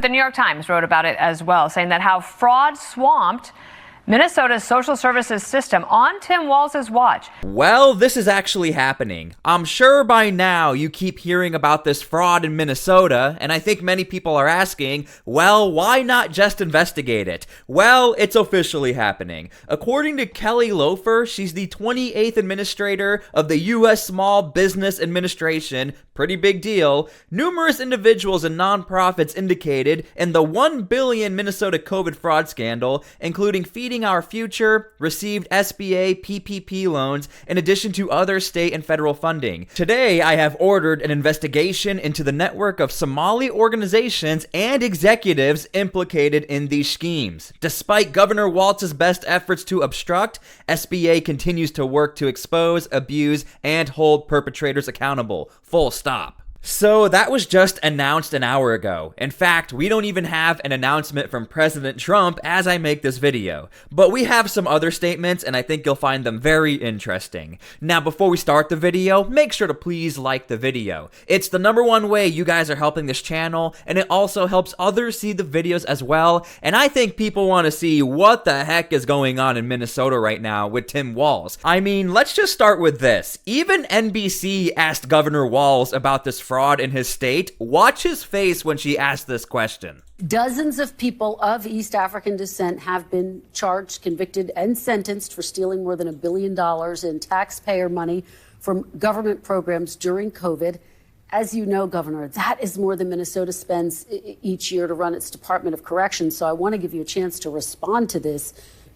The New York Times wrote about it as well, saying that how fraud swamped Minnesota's social services system on Tim Walz's watch. Well, this is actually happening. I'm sure by now you keep hearing about this fraud in Minnesota, and I think many people are asking, well, why not just investigate it? Well, it's officially happening. According to Kelly Loeffler, she's the 28th administrator of the U.S. Small Business Administration, pretty big deal. Numerous individuals and nonprofits indicated in the $1 billion Minnesota COVID fraud scandal, including Feeding Our Future, received SBA PPP loans in addition to other state and federal funding. Today, I have ordered an investigation into the network of Somali organizations and executives implicated in these schemes. Despite Governor Walz's best efforts to obstruct, SBA continues to work to expose, abuse, and hold perpetrators accountable. Full stop. So that was just announced an hour ago. In fact, we don't even have an announcement from President Trump as I make this video. But we have some other statements and I think you'll find them very interesting. Now, before we start the video, make sure to please like the video. It's the #1 way you guys are helping this channel, and it also helps others see the videos as well. And I think people want to see what the heck is going on in Minnesota right now with Tim Walz. I mean, let's just start with this. Even NBC asked Governor Walz about this fraud in his state. Watch his face when she asked this question. Dozens of people of East African descent have been charged, convicted, and sentenced for stealing more than $1 billion in taxpayer money from government programs during COVID. As you know, Governor, that is more than Minnesota spends each year to run its Department of Corrections. So I want to give you a chance to respond to this.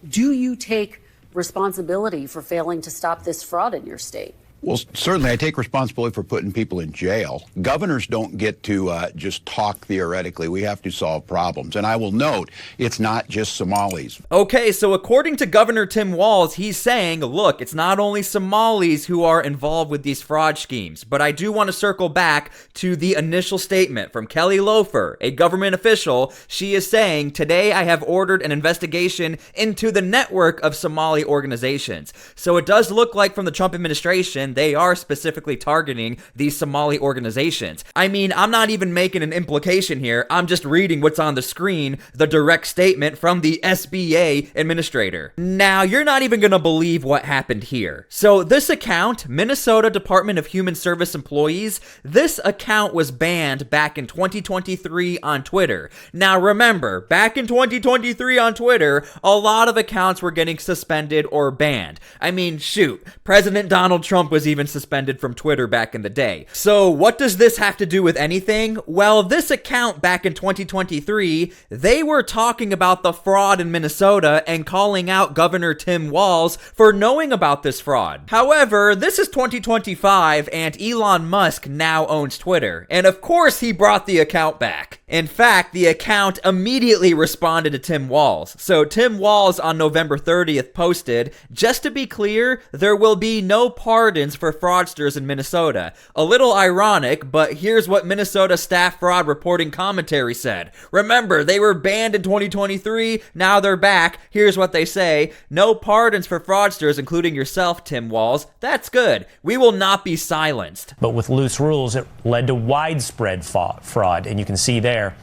Do you take responsibility for failing to stop this fraud in your state? Well, certainly I take responsibility for putting people in jail. Governors don't get to just talk theoretically. We have to solve problems. And I will note, it's not just Somalis. Okay, so according to Governor Tim Walz, he's saying, look, it's not only Somalis who are involved with these fraud schemes, but I do want to circle back to the initial statement from Kelly Loeffler, a government official. She is saying, today I have ordered an investigation into the network of Somali organizations. So it does look like from the Trump administration, they are specifically targeting these Somali organizations. I mean, I'm not even making an implication here. I'm just reading what's on the screen, the direct statement from the SBA administrator. Now, you're not even going to believe what happened here. So this account, Minnesota Department of Human Service employees, this account was banned back in 2023 on Twitter. Now, remember, back in 2023 on Twitter, a lot of accounts were getting suspended or banned. I mean, shoot, President Donald Trump was even suspended from Twitter back in the day. So what does this have to do with anything? Well, this account back in 2023, they were talking about the fraud in Minnesota and calling out Governor Tim Walz for knowing about this fraud. However, this is 2025 and Elon Musk now owns Twitter. And of course he brought the account back. In fact, the account immediately responded to Tim Walz. So Tim Walz on November 30th posted, just to be clear, there will be no pardons for fraudsters in Minnesota. A little ironic, but here's what Minnesota staff fraud reporting commentary said. Remember, they were banned in 2023, now they're back. Here's what they say. No pardons for fraudsters, including yourself, Tim Walz. That's good. We will not be silenced. But with loose rules, it led to widespread fraud, and you can see there,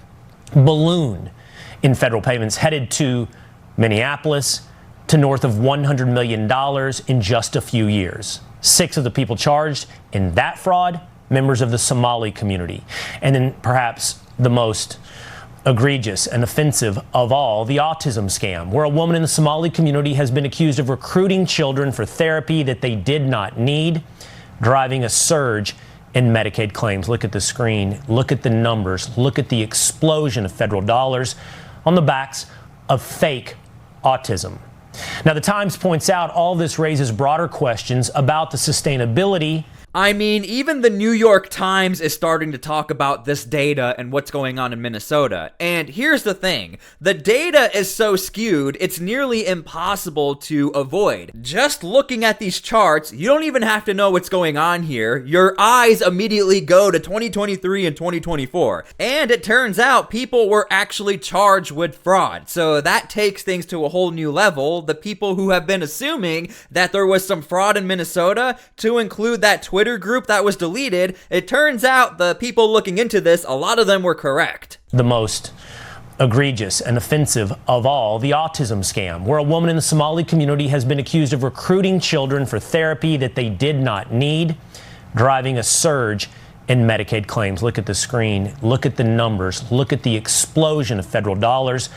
balloon in federal payments headed to Minneapolis to north of $100 million in just a few years. 6 of the people charged in that fraud, members of the Somali community. And then perhaps the most egregious and offensive of all, the autism scam, where a woman in the Somali community has been accused of recruiting children for therapy that they did not need, driving a surge in Medicaid claims. Look at the screen, look at the numbers, look at the explosion of federal dollars on the backs of fake autism. Now, the Times points out all this raises broader questions about the sustainability. I mean, even the New York Times is starting to talk about this data and what's going on in Minnesota. And here's the thing. The data is so skewed, it's nearly impossible to avoid. Just looking at these charts, you don't even have to know what's going on here. Your eyes immediately go to 2023 and 2024. And it turns out people were actually charged with fraud. So that takes things to a whole new level. The people who have been assuming that there was some fraud in Minnesota, to include that Twitter Twitter group that was deleted, it turns out the people looking into this, a lot of them were correct. The most egregious and offensive of all, the autism scam, where a woman in the Somali community has been accused of recruiting children for therapy that they did not need, driving a surge in Medicaid claims. Look at the screen, look at the numbers, look at the explosion of federal dollars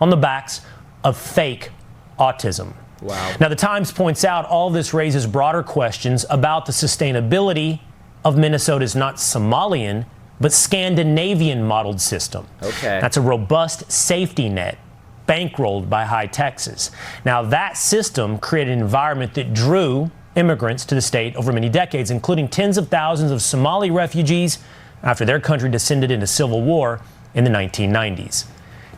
on the backs of fake autism. Wow. Now, the Times points out all this raises broader questions about the sustainability of Minnesota's not Somalian, but Scandinavian modeled system. Okay. That's a robust safety net bankrolled by High Texas. Now, that system created an environment that drew immigrants to the state over many decades, including tens of thousands of Somali refugees after their country descended into civil war in the 1990s.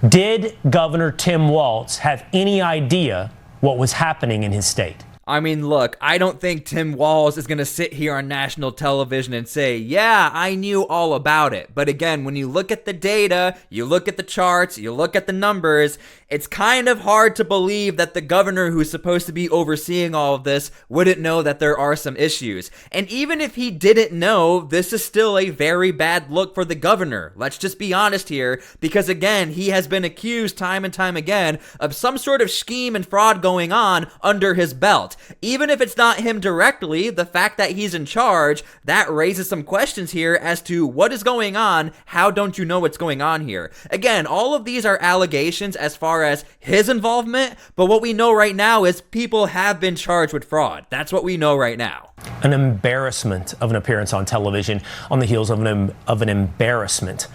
Did Governor Tim Walz have any idea what was happening in his state? I mean, look, I don't think Tim Walz is going to sit here on national television and say, yeah, I knew all about it. But again, when you look at the data, you look at the charts, you look at the numbers, it's kind of hard to believe that the governor who's supposed to be overseeing all of this wouldn't know that there are some issues. And even if he didn't know, this is still a very bad look for the governor. Let's just be honest here, because again, he has been accused time and time again of some sort of scheme and fraud going on under his belt. Even if it's not him directly, the fact that he's in charge, that raises some questions here as to what is going on. How don't you know what's going on here? Again, all of these are allegations as far as his involvement, but what we know right now is people have been charged with fraud. That's what we know right now. An embarrassment of an appearance on television on the heels of an embarrassment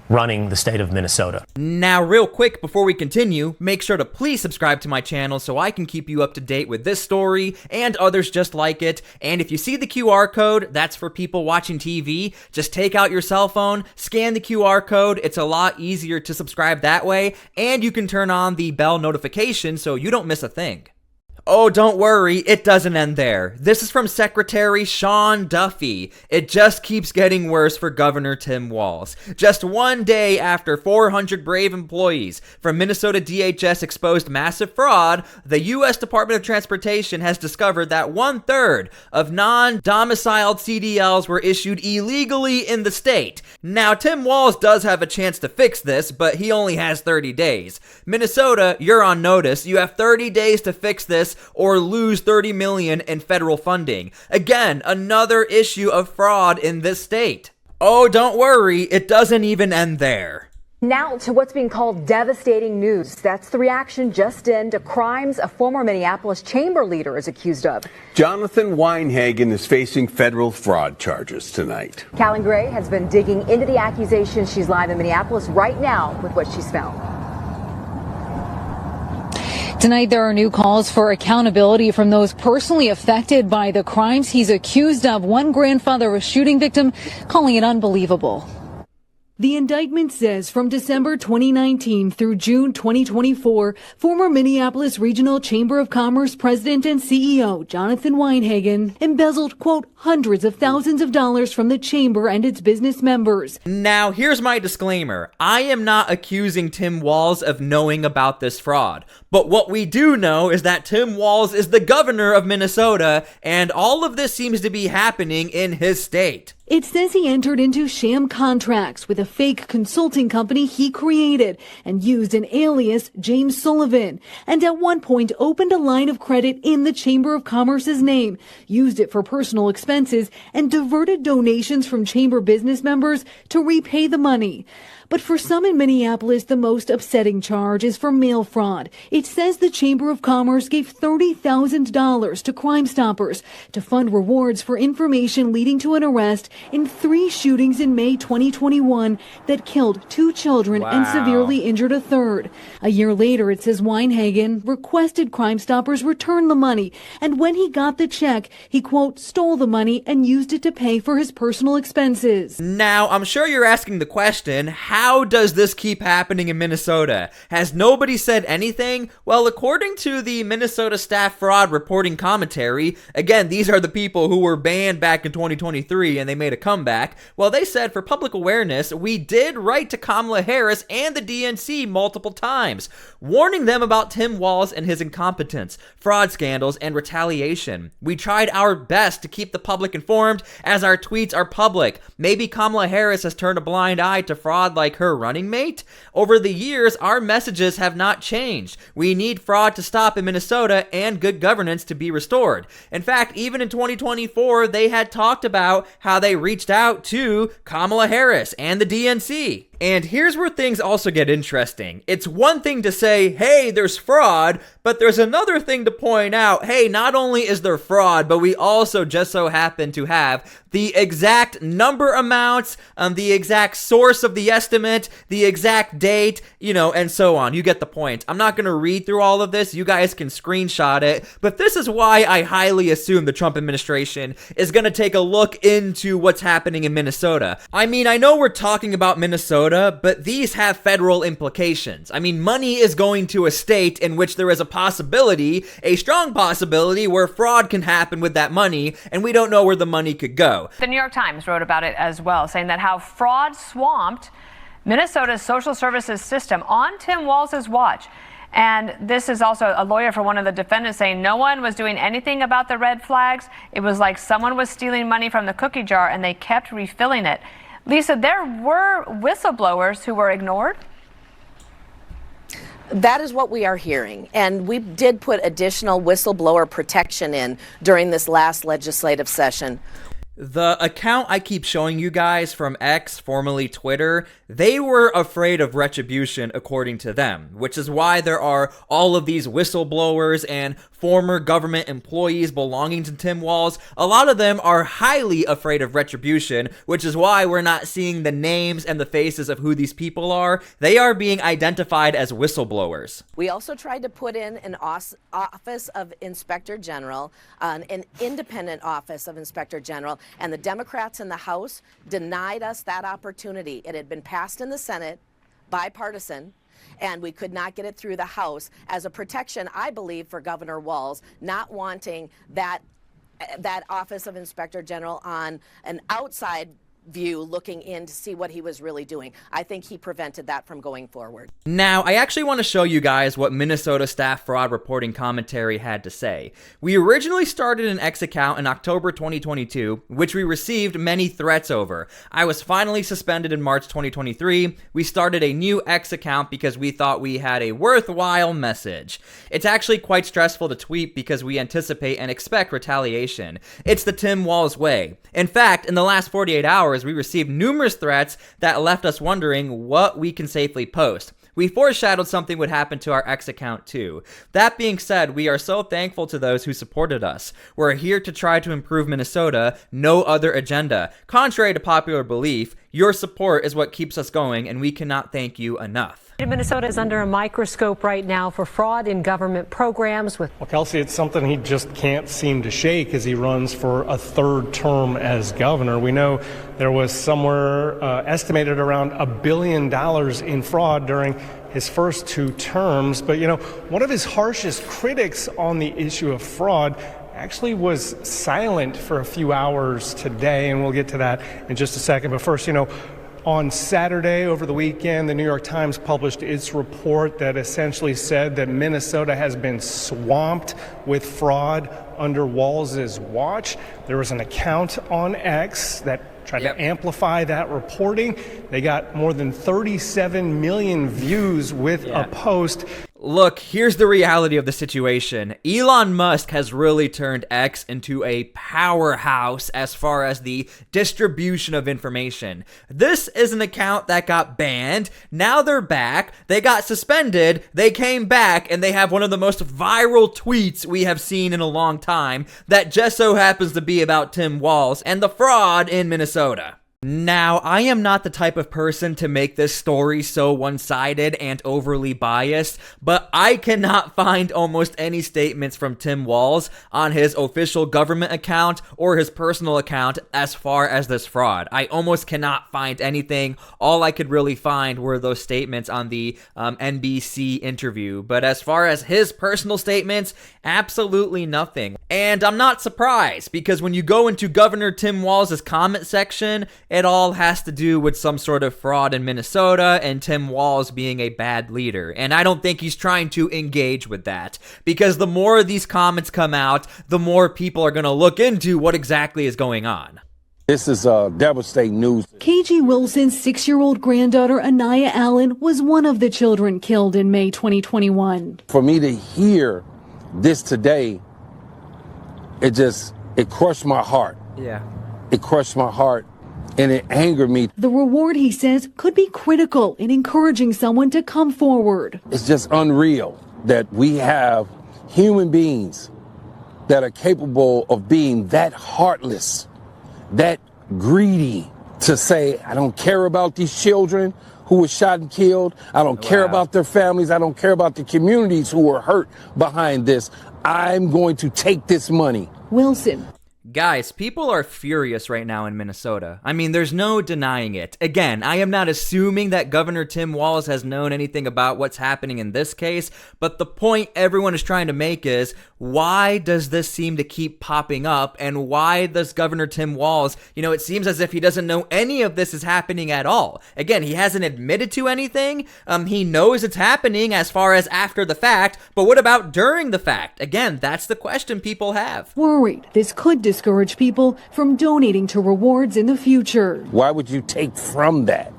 running the state of Minnesota. Now, real quick before we continue, make sure to please subscribe to my channel so I can keep you up to date with this story and others just like it. And if you see the QR code, that's for people watching TV. Just take out your cell phone, scan the QR code. It's a lot easier to subscribe that way, and you can turn on the bell notification so you don't miss a thing. Oh, don't worry, it doesn't end there. This is from Secretary Sean Duffy. It just keeps getting worse for Governor Tim Walz. Just one day after 400 brave employees from Minnesota DHS exposed massive fraud, the U.S. Department of Transportation has discovered that 1/3 of non-domiciled CDLs were issued illegally in the state. Now, Tim Walz does have a chance to fix this, but he only has 30 days. Minnesota, you're on notice. You have 30 days to fix this or lose $30 million in federal funding. Again, another issue of fraud in this state. Oh, don't worry, it doesn't even end there. Now to what's being called devastating news. That's the reaction just in to crimes a former Minneapolis chamber leader is accused of. Jonathan Weinhagen is facing federal fraud charges tonight. Callan Gray has been digging into the accusations. She's live in Minneapolis right now with what she's found. Tonight, there are new calls for accountability from those personally affected by the crimes he's accused of. One grandfather of a shooting victim calling it unbelievable. The indictment says from December 2019 through June 2024, former Minneapolis Regional Chamber of Commerce President and CEO Jonathan Weinhagen embezzled, quote, hundreds of thousands of dollars from the chamber and its business members. Now, here's my disclaimer. I am not accusing Tim Walz of knowing about this fraud. But what we do know is that Tim Walz is the governor of Minnesota, and all of this seems to be happening in his state. It says he entered into sham contracts with a fake consulting company he created and used an alias, James Sullivan, and at one point opened a line of credit in the Chamber of Commerce's name, used it for personal expenses, and diverted donations from chamber business members to repay the money. But for some in Minneapolis, the most upsetting charge is for mail fraud. It says the Chamber of Commerce gave $30,000 to Crime Stoppers to fund rewards for information leading to an arrest in 3 shootings in May 2021 that killed 2 children and severely injured a third. A year later, it says Weinhagen requested Crime Stoppers return the money, and when he got the check, he, quote, stole the money and used it to pay for his personal expenses. Now, I'm sure you're asking the question, how does this keep happening in Minnesota? Has nobody said anything? Well, according to the Minnesota Staff Fraud Reporting Commentary, again, these are the people who were banned back in 2023 and they made a comeback. Well, they said for public awareness, we did write to Kamala Harris and the DNC multiple times, warning them about Tim Walz and his incompetence, fraud scandals, and retaliation. We tried our best to keep the public informed as our tweets are public. Maybe Kamala Harris has turned a blind eye to fraud like her running mate? Over the years, our messages have not changed. We need fraud to stop in Minnesota and good governance to be restored. In fact, even in 2024, they had talked about how they reached out to Kamala Harris and the DNC. And here's where things also get interesting. It's one thing to say, hey, there's fraud, but there's another thing to point out, hey, not only is there fraud, but we also just so happen to have the exact number amounts, the exact source of the estimate, the exact date, and so on. You get the point. I'm not going to read through all of this. You guys can screenshot it, but this is why I highly assume the Trump administration is going to take a look into what's happening in Minnesota. I mean, I know we're talking about Minnesota, but these have federal implications. I mean, money is going to a state in which there is a possibility, a strong possibility, where fraud can happen with that money, and we don't know where the money could go. The New York Times wrote about it as well, saying that how fraud swamped Minnesota's social services system on Tim Walz's watch. And this is also a lawyer for one of the defendants saying no one was doing anything about the red flags. It was like someone was stealing money from the cookie jar and they kept refilling it. Lisa, there were whistleblowers who were ignored? That is what we are hearing. And we did put additional whistleblower protection in during this last legislative session. The account I keep showing you guys from X, formerly Twitter, they were afraid of retribution according to them, which is why there are all of these whistleblowers and former government employees belonging to Tim Walz. A lot of them are highly afraid of retribution, which is why we're not seeing the names and the faces of who these people are. They are being identified as whistleblowers. We also tried to put in an office of Inspector General, an independent office of Inspector General, and the Democrats in the House denied us that opportunity. It had been passed in the Senate, bipartisan, and we could not get it through the House as a protection, I believe, for Governor Walz, not wanting that office of Inspector General on an outside view looking in to see what he was really doing. I think he prevented that from going forward. Now, I actually want to show you guys what Minnesota Staff Fraud Reporting Commentary had to say. We originally started an X account in October 2022, which we received many threats over. I was finally suspended in March 2023. We started a new X account because we thought we had a worthwhile message. It's actually quite stressful to tweet because we anticipate and expect retaliation. It's the Tim Walz way. In fact, in the last 48 hours, we received numerous threats that left us wondering what we can safely post. We foreshadowed something would happen to our X account too. That being said, we are so thankful to those who supported us. We're here to try to improve Minnesota, no other agenda. Contrary to popular belief, your support is what keeps us going, and we cannot thank you enough. Minnesota is under a microscope right now for fraud in government programs. Well, Kelsey, it's something he just can't seem to shake as he runs for a third term as governor. We know there was somewhere estimated around $1 billion in fraud during his first 2 terms. But, one of his harshest critics on the issue of fraud actually was silent for a few hours today, and we'll get to that in just a second. But first, on Saturday, over the weekend, the New York Times published its report that essentially said that Minnesota has been swamped with fraud under Walz's watch. There was an account on X that tried to amplify that reporting. They got more than 37 million views with a post. Look, here's the reality of the situation. Elon Musk has really turned X into a powerhouse as far as the distribution of information. This is an account that got banned. Now they're back. They got suspended. They came back, and they have one of the most viral tweets we have seen in a long time that just so happens to be about Tim Walz and the fraud in Minnesota. Now, I am not the type of person to make this story so one-sided and overly biased, but I cannot find almost any statements from Tim Walz on his official government account or his personal account as far as this fraud. I almost cannot find anything. All I could really find were those statements on the NBC interview. But as far as his personal statements, absolutely nothing. And I'm not surprised, because when you go into Governor Tim Walz's comment section, it all has to do with some sort of fraud in Minnesota and Tim Walz being a bad leader. And I don't think he's trying to engage with that, because the more these comments come out, the more people are going to look into what exactly is going on. This is devastating news. KG Wilson's 6-year-old granddaughter, Anaya Allen, was one of the children killed in May 2021. For me to hear this today, it crushed my heart. Yeah. It crushed my heart. And it angered me. The reward, he says, could be critical in encouraging someone to come forward. It's just unreal that we have human beings that are capable of being that heartless, that greedy, to say, I don't care about these children who were shot and killed. I don't care about their families. I don't care about the communities who were hurt behind this. I'm going to take this money. Wilson. Guys, people are furious right now in Minnesota. I mean, there's no denying it. Again, I am not assuming that Governor Tim Walz has known anything about what's happening in this case, but the point everyone is trying to make is, why does this seem to keep popping up, and why does Governor Tim Walz, it seems as if he doesn't know any of this is happening at all. Again, he hasn't admitted to anything. He knows it's happening as far as after the fact, but what about during the fact? Again, that's the question people have. Worried this could discourage people from donating to rewards in the future. Why would you take from that?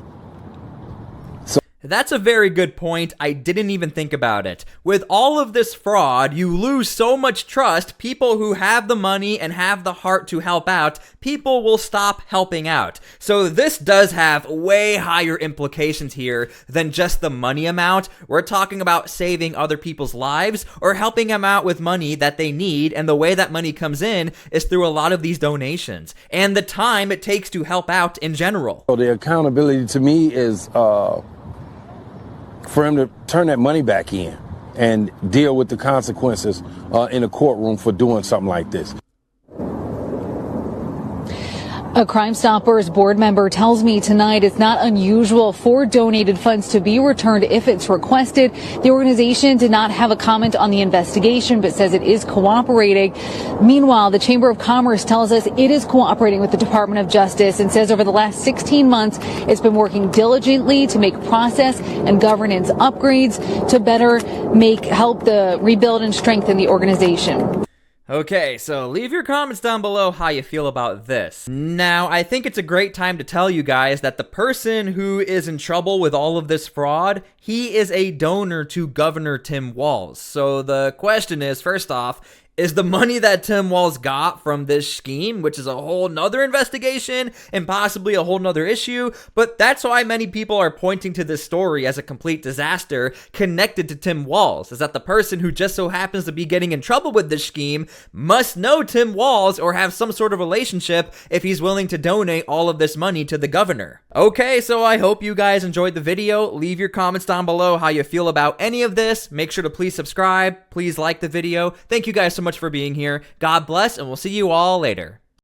That's a very good point. I didn't even think about it. With all of this fraud, you lose so much trust. People who have the money and have the heart to help out, people will stop helping out. So this does have way higher implications here than just the money amount. We're talking about saving other people's lives or helping them out with money that they need, and the way that money comes in is through a lot of these donations and the time it takes to help out in general. So the accountability to me is for him to turn that money back in and deal with the consequences in a courtroom for doing something like this. A Crime Stoppers board member tells me tonight it's not unusual for donated funds to be returned if it's requested. The organization did not have a comment on the investigation, but says it is cooperating. Meanwhile, the Chamber of Commerce tells us it is cooperating with the Department of Justice and says over the last 16 months, it's been working diligently to make process and governance upgrades to better help the rebuild and strengthen the organization. Okay, so leave your comments down below how you feel about this. Now, I think it's a great time to tell you guys that the person who is in trouble with all of this fraud, he is a donor to Governor Tim Walz. So the question is, first off, is the money that Tim Walz got from this scheme, which is a whole nother investigation and possibly a whole nother issue, but that's why many people are pointing to this story as a complete disaster connected to Tim Walz, is that the person who just so happens to be getting in trouble with this scheme must know Tim Walz or have some sort of relationship if he's willing to donate all of this money to the governor. Okay, so I hope you guys enjoyed the video. Leave your comments down below how you feel about any of this. Make sure to please subscribe. Please like the video. Thank you guys so much for being here. God bless, and we'll see you all later.